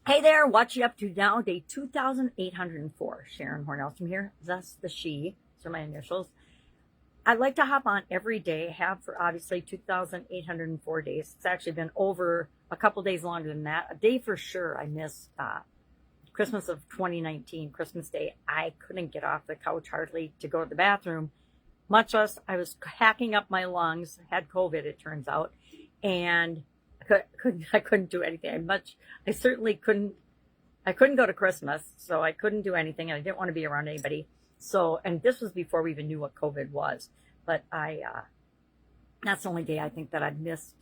Hey there, what you up to now? Day 2,804. Sharon Horne-Ellstrom here. Thus the she. Those are my initials. I'd like to hop on every day. Have for obviously 2,804 days. It's actually been over a couple days longer than that. A day for sure. I missed Christmas of 2019, Christmas Day. I couldn't get off the couch hardly to go to the bathroom, much less I was hacking up my lungs. Had COVID, it turns out, and I couldn't do anything. I certainly couldn't. I couldn't go to Christmas, so I couldn't do anything, and I didn't want to be around anybody. So, and this was before we even knew what COVID was. But that's the only day I think that I've missed.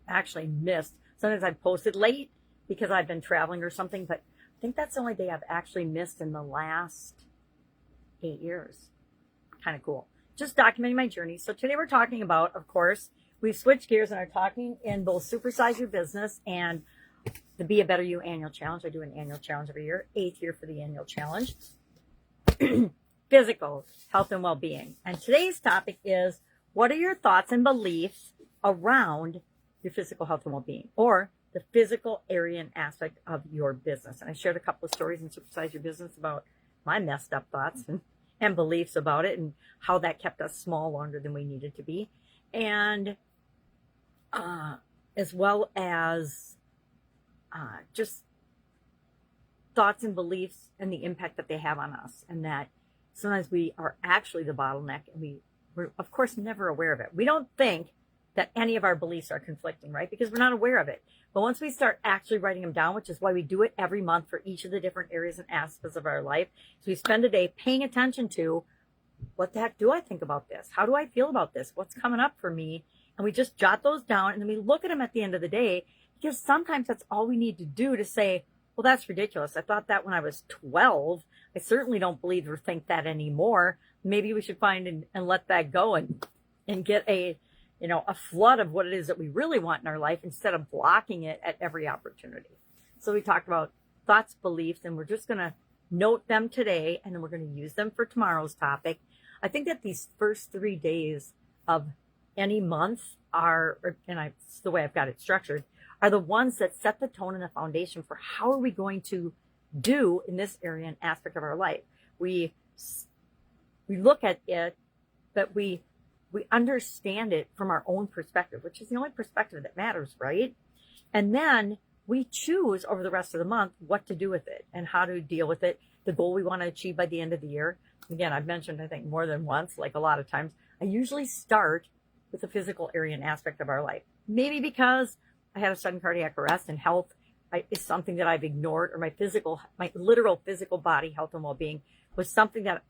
Actually missed. Sometimes I've posted late because I've been traveling or something. But I think that's the only day I've actually missed in the last 8 years. Kind of cool. Just documenting my journey. So today we're talking about, of course, we've switched gears and are talking in both Supersize Your Business and the Be a Better You annual challenge. I do an annual challenge every year, 8th year for the annual challenge. Physical health and well-being. And today's topic is, what are your thoughts and beliefs around your physical health and well-being, or the physical area and aspect of your business? And I shared a couple of stories in Supersize Your Business about my messed up thoughts and beliefs about it, and how that kept us small longer than we needed to be. And as well as just thoughts and beliefs and the impact that they have on us, and that sometimes we are actually the bottleneck, and we're of course never aware of it. We don't think that any of our beliefs are conflicting, right? Because we're not aware of it. But once we start actually writing them down, which is why we do it every month for each of the different areas and aspects of our life, so we spend a day paying attention to, what the heck do I think about this? How do I feel about this? What's coming up for me? And we just jot those down, and then we look at them at the end of the day, because sometimes that's all we need to do to say, well, that's ridiculous. I thought that when I was 12. I certainly don't believe or think that anymore. Maybe we should find and let that go and get a flood of what it is that we really want in our life, instead of blocking it at every opportunity. So we talked about thoughts, beliefs, and we're just going to note them today, and then we're going to use them for tomorrow's topic. I think that these first 3 days of any month it's the way I've got it structured, are the ones that set the tone and the foundation for how are we going to do in this area and aspect of our life. We look at it, but we understand it from our own perspective, which is the only perspective that matters, right? And then we choose over the rest of the month what to do with it and how to deal with it, the goal we want to achieve by the end of the year. Again, I've mentioned, I think more than once, like a lot of times, I usually start with the physical area and aspect of our life. Maybe because I had a sudden cardiac arrest, and health is something that I've ignored, or my literal physical body health and well-being was something that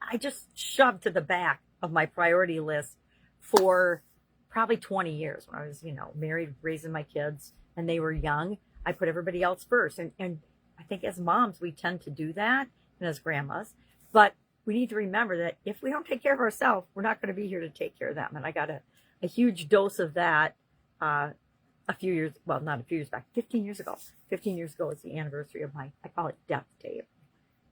I just shoved to the back of my priority list for probably 20 years. When I was, married, raising my kids, and they were young, I put everybody else first. And I think as moms, we tend to do that, and as grandmas, but we need to remember that if we don't take care of ourselves, we're not going to be here to take care of them. And I got a huge dose of that not a few years back, 15 years ago. 15 years ago is the anniversary of I call it death tape.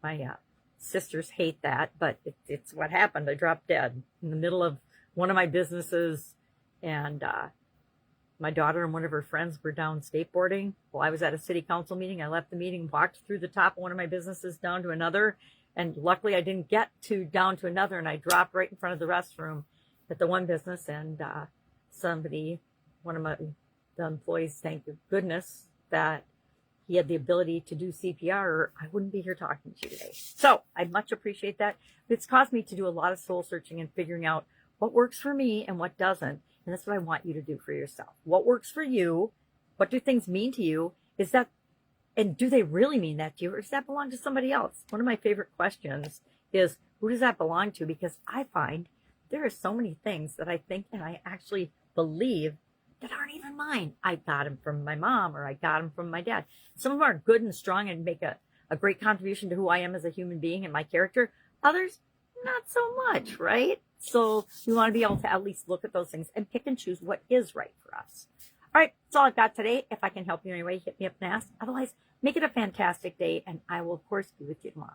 My sisters hate that, but it's what happened. I dropped dead in the middle of one of my businesses, and my daughter and one of her friends were down skateboarding. Well, I was at a city council meeting. I left the meeting, walked through the top of one of my businesses down to another, and luckily I didn't get down to another, and I dropped right in front of the restroom at the one business, and one of the employees, thank goodness that he had the ability to do CPR, or I wouldn't be here talking to you today. So I much appreciate that. It's caused me to do a lot of soul searching and figuring out what works for me and what doesn't. And that's what I want you to do for yourself. What works for you? What do things mean to you? And do they really mean that to you, or does that belong to somebody else? One of my favorite questions is, who does that belong to? Because I find there are so many things that I think and I actually believe that aren't even mine. I got them from my mom, or I got them from my dad. Some of them are good and strong and make a great contribution to who I am as a human being and my character. Others, not so much, right? So we want to be able to at least look at those things and pick and choose what is right for us. All right, that's all I've got today. If I can help you in any way, hit me up and ask. Otherwise, make it a fantastic day, and I will, of course, be with you tomorrow.